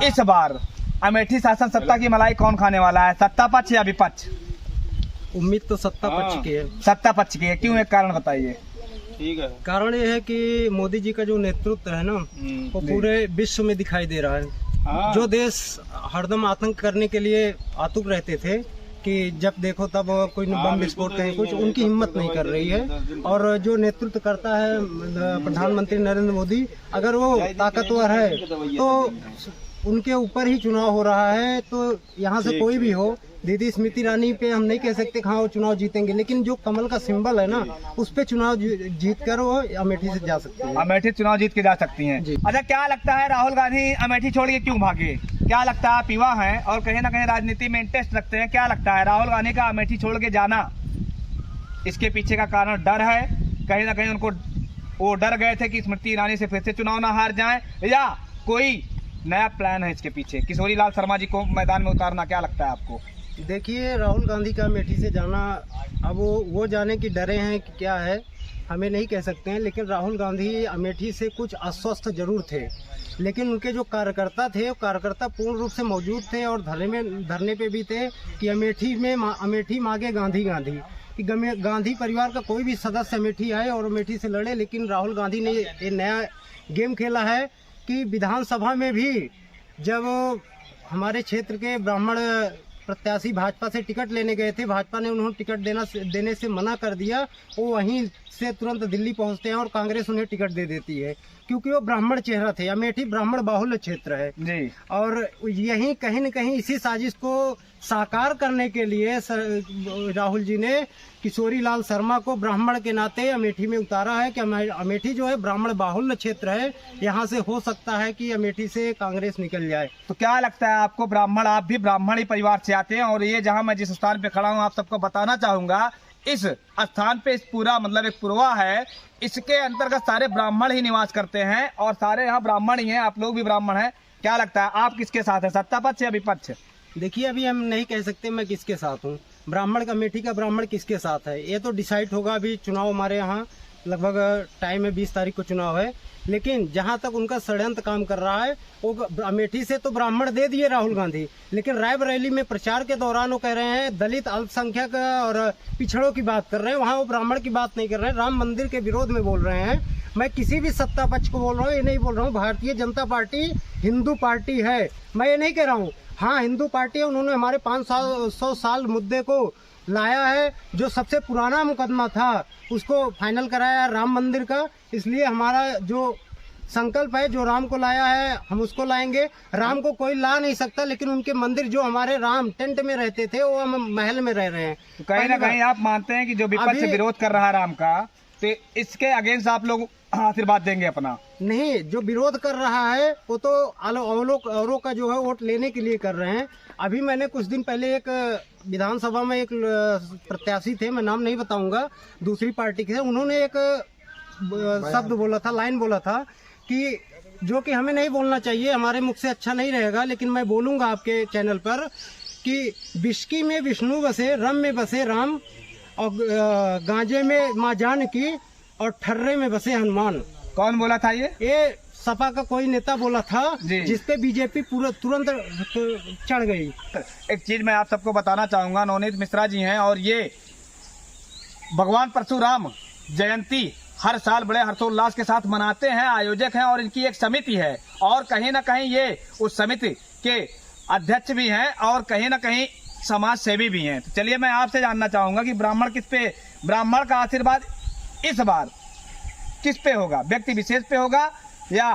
इस बार अमेठी शासन सत्ता की मलाई कौन खाने वाला है, सत्ता पक्ष या विपक्ष? उम्मीद तो सत्ता पक्ष की है। सत्ता पक्ष की है, क्यों, एक कारण बताइए। ठीक है, कारण ये है कि मोदी जी का जो नेतृत्व है ना, वो पूरे विश्व में दिखाई दे रहा है। जो देश हरदम आतंक करने के लिए आतुक रहते थे कि जब देखो तब कोई बम विस्फोट कहीं कुछ, उनकी हिम्मत नहीं कर रही है। और जो नेतृत्व करता है प्रधानमंत्री नरेंद्र मोदी, अगर वो ताकतवर है तो उनके ऊपर ही चुनाव हो रहा है। तो यहाँ से कोई भी हो, दीदी स्मृति ईरानी पे हम नहीं कह सकते हाँ वो चुनाव जीतेंगे, लेकिन जो कमल का सिंबल है ना, उस पे चुनाव जीत कर वो अमेठी से जा सकती है। अमेठी चुनाव जीत के जा सकती हैं। अच्छा, क्या लगता है राहुल गांधी अमेठी छोड़ के क्यों भागे? क्या लगता है, आप युवा हैं और कहीं ना कहीं राजनीति में इंटरेस्ट रखते हैं, क्या लगता है राहुल गांधी का अमेठी छोड़ के जाना, इसके पीछे का कारण डर है? कहीं ना कहीं उनको वो डर गए थे कि स्मृति ईरानी से फिर से चुनाव ना हार जाए, या कोई नया प्लान है इसके पीछे, किशोरी लाल शर्मा जी को मैदान में उतारना? क्या लगता है आपको? देखिए, राहुल गांधी का अमेठी से जाना, अब वो जाने की डरे हैं कि क्या है हमें नहीं कह सकते हैं, लेकिन राहुल गांधी अमेठी से कुछ अस्वस्थ जरूर थे। लेकिन उनके जो कार्यकर्ता थे, वो कार्यकर्ता पूर्ण रूप से मौजूद थे और धरने पे भी थे कि अमेठी मांगे गांधी गांधी, कि गांधी परिवार का कोई भी सदस्य अमेठी आए और अमेठी से लड़े। लेकिन राहुल गांधी ने ये नया गेम खेला है कि विधानसभा में भी जब हमारे क्षेत्र के ब्राह्मण प्रत्याशी भाजपा से टिकट लेने गए थे, भाजपा ने उन्हें टिकट देने से मना कर दिया। वो वहीं से तुरंत दिल्ली पहुंचते हैं और कांग्रेस उन्हें टिकट दे देती है, क्योंकि वो ब्राह्मण चेहरा थे। अमेठी ब्राह्मण बाहुल्य क्षेत्र है जी। और यही कहीं न कहीं इसी साजिश को साकार करने के लिए राहुल जी ने किशोरी लाल शर्मा को ब्राह्मण के नाते अमेठी में उतारा है कि अमेठी जो है ब्राह्मण बाहुल्य क्षेत्र है, यहाँ से हो सकता है कि अमेठी से कांग्रेस निकल जाए। तो क्या लगता है आपको, ब्राह्मण, आप भी ब्राह्मण ही परिवार से आते हैं और ये जहां मैं जिस स्थान पे खड़ा हूं आप सबको बताना चाहूंगा, इस स्थान पे इस पूरा मतलब एक पुरवा है, इसके अंतर्गत सारे ब्राह्मण ही निवास करते हैं और सारे यहाँ ब्राह्मण ही हैं, आप लोग भी ब्राह्मण हैं। क्या लगता है आप किसके साथ है, सत्ता पक्ष या विपक्ष? देखिए, अभी हम नहीं कह सकते मैं किसके साथ हूँ। ब्राह्मण अमेठी का ब्राह्मण किसके साथ है ये तो डिसाइड होगा। अभी चुनाव हमारे यहाँ लगभग टाइम है, 20 तारीख को चुनाव है। लेकिन जहां तक उनका षड्यंत्र काम कर रहा है, वो अमेठी से तो ब्राह्मण दे दिए राहुल गांधी, लेकिन रायबरेली में प्रचार के दौरान वो कह रहे हैं दलित, अल्पसंख्यक और पिछड़ों की बात कर रहे हैं, वहां वो ब्राह्मण की बात नहीं कर रहे हैं, राम मंदिर के विरोध में बोल रहे हैं। मैं किसी भी सत्ता पक्ष को बोल रहा हूँ, ये नहीं बोल रहा हूँ भारतीय जनता पार्टी हिंदू पार्टी है, मैं ये नहीं कह रहा हूँ। हाँ, हिंदू पार्टी है, उन्होंने हमारे 500 साल मुद्दे को लाया है। जो सबसे पुराना मुकदमा था उसको फाइनल कराया राम मंदिर का, इसलिए हमारा जो संकल्प है, जो राम को लाया है हम उसको लाएंगे। राम को कोई ला नहीं सकता, लेकिन उनके मंदिर, जो हमारे राम टेंट में रहते थे, वो हम महल में रह रहे हैं। तो कहीं ना कहीं आप मानते हैं कि जो विपक्ष विरोध कर रहा है राम का, तो इसके अगेंस्ट आप लोग आशीर्वाद देंगे अपना? नहीं, जो विरोध कर रहा है वो तो औरों का जो है वोट लेने के लिए कर रहे हैं। अभी मैंने कुछ दिन पहले एक विधानसभा में एक प्रत्याशी थे, मैं नाम नहीं बताऊंगा, दूसरी पार्टी के थे, उन्होंने एक शब्द बोला था, लाइन बोला था कि जो कि हमें नहीं बोलना चाहिए, हमारे मुख से अच्छा नहीं रहेगा, लेकिन मैं बोलूंगा आपके चैनल पर कि विस्की में विष्णु बसे, रम में बसे राम, और गांजे में माँ जानकी, और ठर्रे में बसे हनुमान। कौन बोला था ये सपा का कोई नेता बोला था, जिसपे बीजेपी पूरा तुरंत चढ़ गई। एक चीज मैं आप सबको बताना चाहूंगा, नवनीत मिश्रा जी हैं और ये भगवान परशुराम जयंती हर साल बड़े हर्षोल्लास के साथ मनाते हैं, आयोजक हैं और इनकी एक समिति है और कहीं ना कहीं ये उस समिति के अध्यक्ष भी हैं और कहीं ना कहीं समाज सेवी भी हैं। तो चलिए मैं आपसे जानना चाहूंगा कि ब्राह्मण का आशीर्वाद इस बार किस पे होगा, व्यक्ति विशेष पे होगा या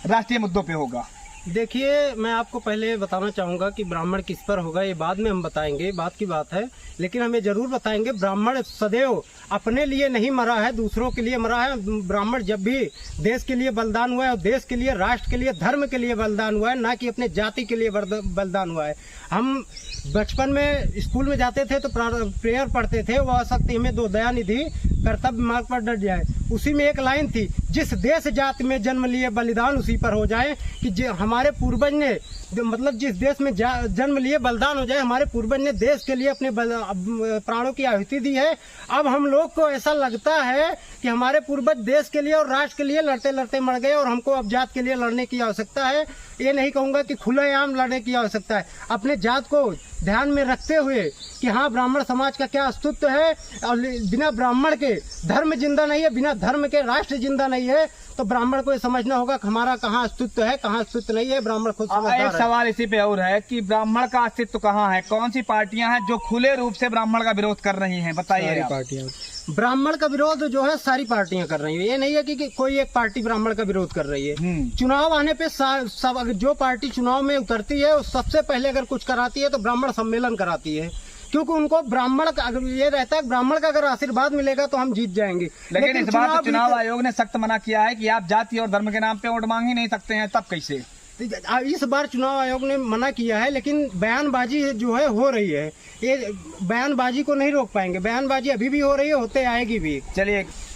राष्ट्रीय मुद्दों पे होगा? देखिए, मैं आपको पहले बताना चाहूँगा कि ब्राह्मण किस पर होगा ये बाद में हम बताएंगे, बात की बात है, लेकिन हम ये जरूर बताएंगे ब्राह्मण सदैव अपने लिए नहीं मरा है, दूसरों के लिए मरा है। ब्राह्मण जब भी देश के लिए बलिदान हुआ है और देश के लिए, राष्ट्र के लिए, धर्म के लिए बलिदान हुआ है, ना कि अपने जाति के लिए बलिदान हुआ है। हम बचपन में स्कूल में जाते थे तो प्रेयर पढ़ते थे, वह शक्ति हमें दो दयानिधि कर्तव्य मार्ग पर डट जाए। उसी में एक लाइन थी, जिस देश जाति में जन्म लिए बलिदान उसी पर हो जाए, कि हमारे पूर्वज ने मतलब जिस देश में जन्म लिए बलिदान हो जाए, हमारे पूर्वज ने देश के लिए अपने प्राणों की आहुति दी है। अब हम लोग को ऐसा लगता है कि हमारे पूर्वज देश के लिए और राष्ट्र के लिए लड़ते लड़ते मर गए और हमको अब जात के लिए लड़ने की आवश्यकता है। ये नहीं कहूँगा कि खुलेआम लड़ने की आवश्यकता है, अपने जात को ध्यान में रखते हुए कि हाँ ब्राह्मण समाज का क्या अस्तित्व है और बिना ब्राह्मण के धर्म जिंदा नहीं है, बिना धर्म के राष्ट्र जिंदा नहीं है। तो ब्राह्मण को ये समझना होगा कि हमारा कहाँ अस्तित्व है, कहाँ अस्तित्व नहीं है। ब्राह्मण खुद समझदार है। एक सवाल इसी पे और है कि ब्राह्मण का अस्तित्व कहाँ है? कौन सी पार्टियां हैं जो खुले रूप से ब्राह्मण का विरोध कर रही हैं? बताइए। पार्टियां ब्राह्मण का विरोध जो है सारी पार्टियां कर रही है। ये नहीं है कि कोई एक पार्टी ब्राह्मण का विरोध कर रही है। चुनाव आने पे सब अगर जो पार्टी चुनाव में उतरती है सबसे पहले अगर कुछ कराती है तो ब्राह्मण सम्मेलन कराती है, क्योंकि उनको ब्राह्मण का अगर ये रहता है ब्राह्मण का अगर आशीर्वाद मिलेगा तो हम जीत जाएंगे। लेकिन इस बार तो चुनाव आयोग ने सख्त मना किया है कि आप जाति और धर्म के नाम पे वोट मांग ही नहीं सकते हैं, तब कैसे? इस बार चुनाव आयोग ने मना किया है, लेकिन बयानबाजी जो है हो रही है। ये बयानबाजी को नहीं रोक पाएंगे, बयानबाजी अभी भी हो रही है, होते आएगी भी।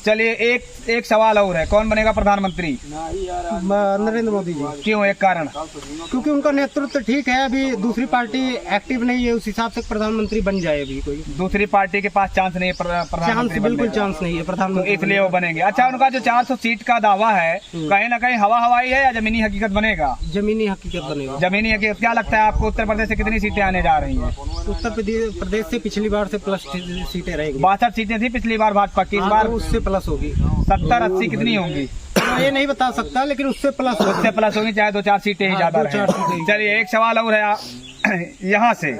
चलिए एक सवाल और है, कौन बनेगा प्रधानमंत्री? नरेंद्र मोदी जी। क्यों? एक कारण? क्योंकि उनका नेतृत्व ठीक है, अभी दूसरी पार्टी एक्टिव नहीं है, उस हिसाब से प्रधानमंत्री बन जाए। अभी कोई दूसरी पार्टी के पास चांस नहीं है प्रधानमंत्री, बिल्कुल चांस नहीं है प्रधानमंत्री, इसलिए वो बनेंगे। अच्छा, उनका जो 400 सीट का दावा है कहीं ना कहीं हवा हवाई है या जमीनी हकीकत बनेगा? जमीनी हकीकत बनेगा। जमीनी हकीकत। क्या लगता है आपको उत्तर प्रदेश से कितनी सीटें आने जा रही हैं? उत्तर प्रदेश से पिछली बार से प्लस सीटें रहेंगी। 62 सीटें थी पिछली बार भाजपा की, इस बार उससे प्लस होगी। 70-80 कितनी होंगी ये नहीं बता सकता, लेकिन उससे प्लस होगी, चाहे 2-4 सीटें ही ज्यादा रहें। चलिए एक सवाल और है यहाँ से,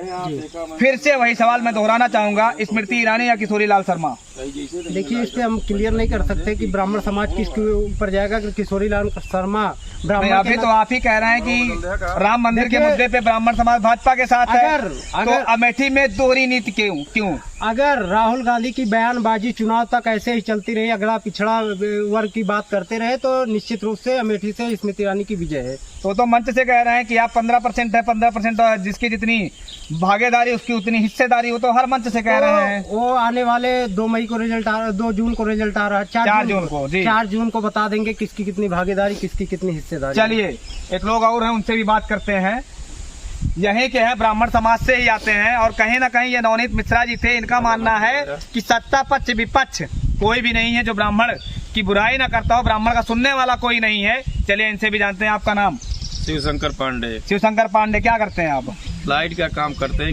फिर से वही सवाल मैं दोहराना चाहूंगा, स्मृति ईरानी या किशोरी लाल शर्मा? देखिए, इस पे हम क्लियर नहीं कर सकते कि ब्राह्मण समाज किसके ऊपर जाएगा, कि किशोरी लाल शर्मा ब्राह्मण। अभी तो आप ही कह रहे हैं कि राम मंदिर के मुद्दे पे ब्राह्मण समाज भाजपा के साथ है, तो अमेठी में दोहरी नीति क्यों? अगर राहुल गांधी की बयानबाजी चुनाव तक ऐसे ही चलती रही, अगला पिछड़ा वर्ग की बात करते रहे, तो निश्चित रूप से अमेठी से स्मृति ईरानी की विजय है। तो मंच से कह रहे हैं कि आप 15% है, 15% जिसकी जितनी भागीदारी उसकी उतनी हिस्सेदारी, वो तो हर मंच से कह रहे हैं। वो आने वाले 2 जून को रिजल्ट आ रहा है, 4 जून को बता देंगे किसकी कितनी भागीदारी, किसकी कितनी हिस्सेदारी। चलिए एक लोग और हैं, उनसे भी बात करते हैं। यही के हैं, ब्राह्मण समाज से ही आते हैं, और कहीं ना कहीं ये नवनीत मिश्रा जी थे, इनका मानना है कि सत्ता पक्ष विपक्ष कोई भी नहीं है जो ब्राह्मण की बुराई ना करता हो, ब्राह्मण का सुनने वाला कोई नहीं है। चलिए इनसे भी जानते हैं। आपका नाम? शिवशंकर पांडे। शिवशंकर पांडे, क्या करते हैं आप? लाइट का काम करते हैं,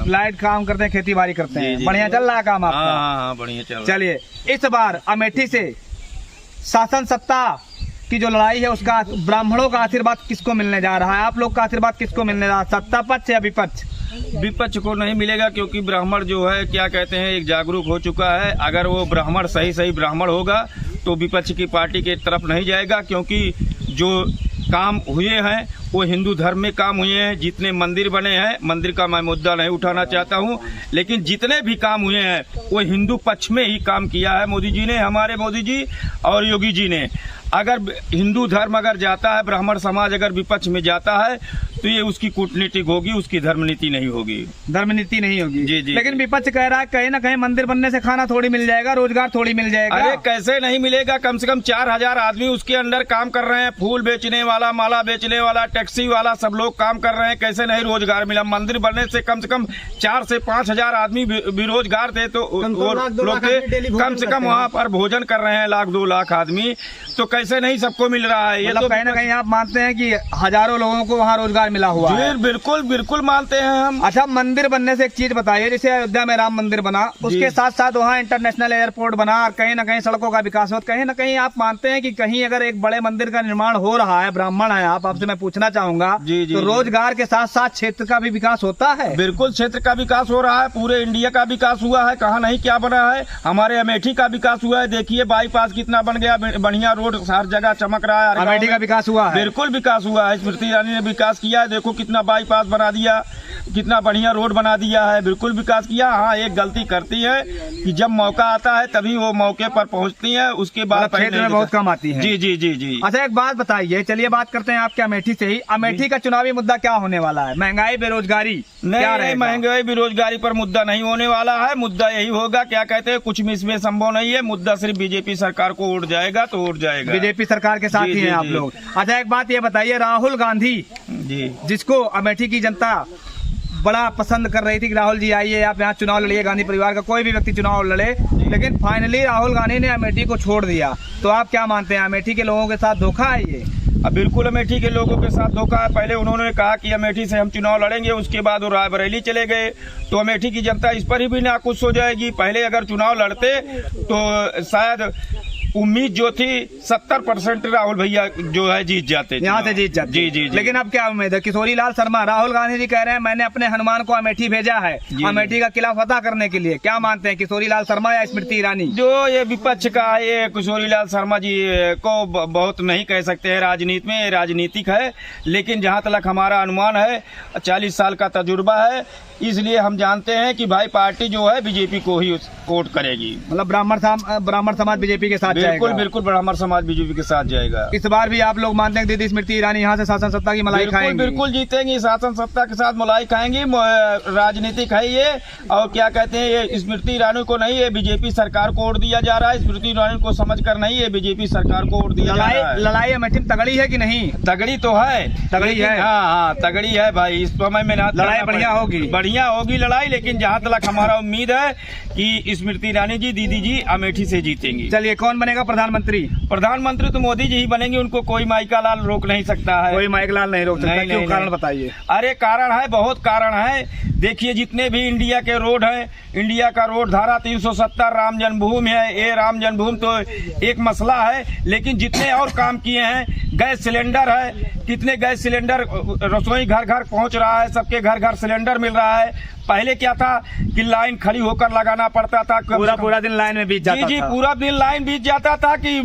लाइट काम करते हैं, खेती बाड़ी करते हैं। बढ़िया चल रहा है काम आपका? हाँ, बढ़िया चल रहा है। चलिए, इस बार अमेठी से शासन सत्ता की जो लड़ाई है उसका ब्राह्मणों का आशीर्वाद किसको मिलने जा रहा है? आप लोग का आशीर्वाद किसको मिलने जा रहा है, सत्ता पक्ष या विपक्ष? विपक्ष को नहीं मिलेगा, क्योंकि ब्राह्मण जो है क्या कहते हैं, एक जागरूक हो चुका है। अगर वो ब्राह्मण सही ब्राह्मण होगा तो विपक्ष की पार्टी के तरफ नहीं जाएगा, क्योंकि जो काम हुए हैं वो हिंदू धर्म में काम हुए हैं। जितने मंदिर बने हैं, मंदिर का मैं मुद्दा नहीं उठाना चाहता हूं, लेकिन जितने भी काम हुए हैं वो हिंदू पक्ष में ही काम किया है मोदी जी ने, हमारे मोदी जी और योगी जी ने। अगर हिंदू धर्म अगर जाता है, ब्राह्मण समाज अगर विपक्ष में जाता है, तो ये उसकी कूटनीति होगी, उसकी धर्म नीति नहीं होगी। धर्म नीति नहीं होगी? जी। लेकिन विपक्ष कह रहा है कहीं ना कहीं मंदिर बनने से खाना थोड़ी मिल जाएगा, रोजगार थोड़ी मिल जाएगा। अरे कैसे नहीं मिलेगा? कम से कम 4000 आदमी उसके अंदर काम कर रहे हैं, फूल बेचने वाला, माला बेचने वाला, टैक्सी वाला, सब लोग काम कर रहे हैं। कैसे नहीं रोजगार मिला? मंदिर बनने से कम 4 से 5 हजार आदमी बेरोजगार थे, तो वो लोग कम से कम वहाँ पर भोजन कर रहे हैं 1-2 लाख आदमी, तो कैसे नहीं सबको मिल रहा है? ये तो कहीं ना कहीं आप मानते हैं कि हजारों लोगों को वहाँ रोजगार मिला हुआ है? बिल्कुल मानते हैं हम। अच्छा, मंदिर बनने से एक चीज बताइए, जैसे अयोध्या में राम मंदिर बना, उसके साथ साथ वहाँ इंटरनेशनल एयरपोर्ट बना, और कहीं ना कहीं सड़कों का विकास हो, कहीं ना कहीं आप मानते हैं कि कहीं अगर एक बड़े मंदिर का निर्माण हो रहा है, ब्राह्मण है आप, आपसे मैं पूछना चाहूंगा, तो रोजगार के साथ साथ क्षेत्र का भी विकास होता है? बिल्कुल, क्षेत्र का विकास हो रहा है, पूरे इंडिया का विकास हुआ है, कहाँ नहीं क्या बना है। हमारे अमेठी का विकास हुआ है, देखिए बाईपास कितना बन गया, बढ़िया रोड हर जगह चमक रहा है। अमेठी का विकास हुआ है? बिल्कुल विकास हुआ है, स्मृति ईरानी ने विकास किया है, देखो कितना बाईपास बना दिया। कितना बढ़िया रोड बना दिया है, बिल्कुल विकास किया। हाँ, एक गलती करती है कि जब मौका आता है तभी वो मौके पर पहुंचती है, उसके बाद मतलब क्षेत्र में बहुत कम आती है। जी जी जी जी। अच्छा, एक बात बताइए, चलिए बात करते हैं आपके अमेठी से ही। अमेठी का चुनावी मुद्दा क्या होने वाला है? महंगाई, बेरोजगारी? नहीं, महंगाई बेरोजगारी पर मुद्दा नहीं होने वाला है। मुद्दा यही होगा, क्या कहते हैं, कुछ इसमें संभव नहीं है। मुद्दा सिर्फ बीजेपी सरकार को वोट जाएगा तो वोट जाएगा। बीजेपी सरकार के साथ ही हैं आप लोग। अच्छा, एक बात ये बताइए, राहुल गांधी जी, जिसको अमेठी की जनता बड़ा पसंद कर रही थी कि राहुल जी आइए, आप यहाँ चुनाव लड़िए, गांधी परिवार का कोई भी व्यक्ति चुनाव लड़े, लेकिन फाइनली राहुल गांधी ने अमेठी को छोड़ दिया। तो आप क्या मानते हैं, अमेठी के लोगों के साथ धोखा है ये? अब बिल्कुल अमेठी के लोगों के साथ धोखा है। पहले उन्होंने कहा कि अमेठी से हम चुनाव लड़ेंगे, उसके बाद वो रायबरेली चले गए, तो अमेठी की जनता इस पर ही भी नाखुश हो जाएगी। पहले अगर चुनाव लड़ते तो शायद उम्मीद जो थी 70% राहुल भैया जो है जीत जाते, यहाँ से जीत जाते। जी जी जी। लेकिन अब क्या उम्मीद है? किशोरी लाल शर्मा, राहुल गांधी जी कह रहे हैं मैंने अपने हनुमान को अमेठी भेजा है अमेठी का किला फतह करने के लिए। क्या मानते हैं, किशोरी लाल शर्मा या स्मृति ईरानी? जो ये विपक्ष का है, ये किशोरी लाल शर्मा जी को बहुत नहीं कह सकते हैं राजनीति में, राजनीतिक है। लेकिन जहाँ तक हमारा अनुमान है, 40 साल का तजुर्बा है, इसलिए हम जानते हैं कि भाई पार्टी जो है बीजेपी को ही वोट करेगी। मतलब ब्राह्मण समाज बीजेपी के साथ बिल्कुल जाएगा। बिल्कुल, ब्राह्मण समाज बीजेपी के साथ जाएगा। इस बार भी आप लोग मानते हैं कि दीदी स्मृति ईरानी यहाँ से शासन सत्ता की मलाई खाएंगी? बिल्कुल जीतेंगी, शासन सत्ता के साथ मलाई खाएंगी। राजनीतिक है ये, और क्या कहते हैं, ये स्मृति ईरानी को नहीं, ये बीजेपी सरकार को वोट दिया जा रहा है। स्मृति ईरानी को समझ कर नहीं, ये बीजेपी सरकार को वोट दिया जा रहा है। लड़ाई अमेठी में तगड़ी है कि नहीं? तगड़ी तो है, तगड़ी है। हाँ हाँ, तगड़ी है भाई। इस समय में लड़ाई बढ़िया होगी, बढ़िया होगी लड़ाई। लेकिन जहाँ तक हमारा उम्मीद है कि स्मृति ईरानी जी, दीदी जी अमेठी से जीतेंगी। चलिए, कौन बनेगा प्रधानमंत्री? प्रधानमंत्री तो मोदी जी ही बनेंगे, उनको कोई माइका लाल रोक नहीं सकता है। कोई माइक लाल नहीं रोक सकता। क्यों? कारण बताइए। अरे कारण है, बहुत कारण है। देखिए, जितने भी इंडिया के रोड हैं, इंडिया का रोड धारा 370 राम जन्मभूमि है। ये राम जन्मभूमि तो एक मसला है, लेकिन जितने और काम किए हैं, गैस सिलेंडर है, कितने गैस सिलेंडर, रसोई घर घर पहुंच रहा है, सबके घर घर सिलेंडर मिल रहा है। पहले क्या था कि लाइन खड़ी होकर लगाना पड़ता था, पूरा दिन लाइन में बीत जाता था। जी, पूरा दिन लाइन बीत जाता था कि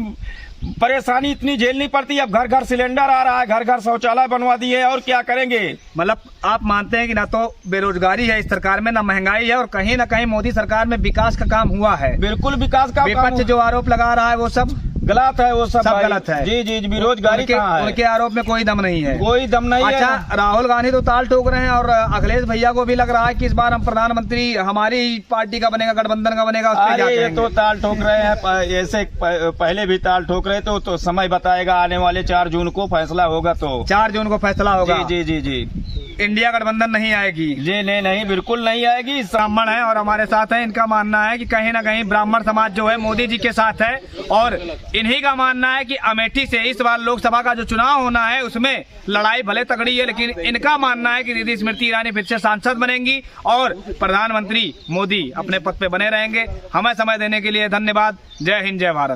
परेशानी इतनी झेलनी पड़ती। अब घर घर सिलेंडर आ रहा है, घर घर शौचालय बनवा दिए, और क्या करेंगे? मतलब आप मानते हैं कि ना तो बेरोजगारी है इस सरकार में, ना महंगाई है, और कहीं ना कहीं मोदी सरकार में विकास का काम हुआ है। बिल्कुल विकास का विपक्ष जो आरोप लगा रहा है वो सब गलत है, वो सब गलत है। जी जी, बेरोजगारी कहाँ है? उनके आरोप में कोई दम नहीं है, कोई दम नहीं है। अच्छा, राहुल गांधी तो ताल ठोक रहे हैं, और अखिलेश भैया को भी लग रहा है कि इस बार हम प्रधानमंत्री हमारी पार्टी का बनेगा, गठबंधन का बनेगा। अरे ये तो ताल ठोक रहे हैं, ऐसे पहले भी ताल ठोक रहे थे। तो समय बताएगा, आने वाले 4 जून को फैसला होगा। तो 4 जून को फैसला होगा। जी जी जी जी। इंडिया गठबंधन नहीं आएगी? जी नहीं, बिल्कुल नहीं आएगी। ब्राह्मण है और हमारे साथ है, इनका मानना है कि कहीं ना कहीं ब्राह्मण समाज जो है मोदी जी के साथ है, और इन्हीं का मानना है कि अमेठी से इस बार लोकसभा का जो चुनाव होना है उसमें लड़ाई भले तगड़ी है, लेकिन इनका मानना है कि दीदी स्मृति ईरानी फिर से सांसद बनेंगी और प्रधानमंत्री मोदी अपने पद पे बने रहेंगे। हमें समय देने के लिए धन्यवाद। जय हिंद, जय भारत।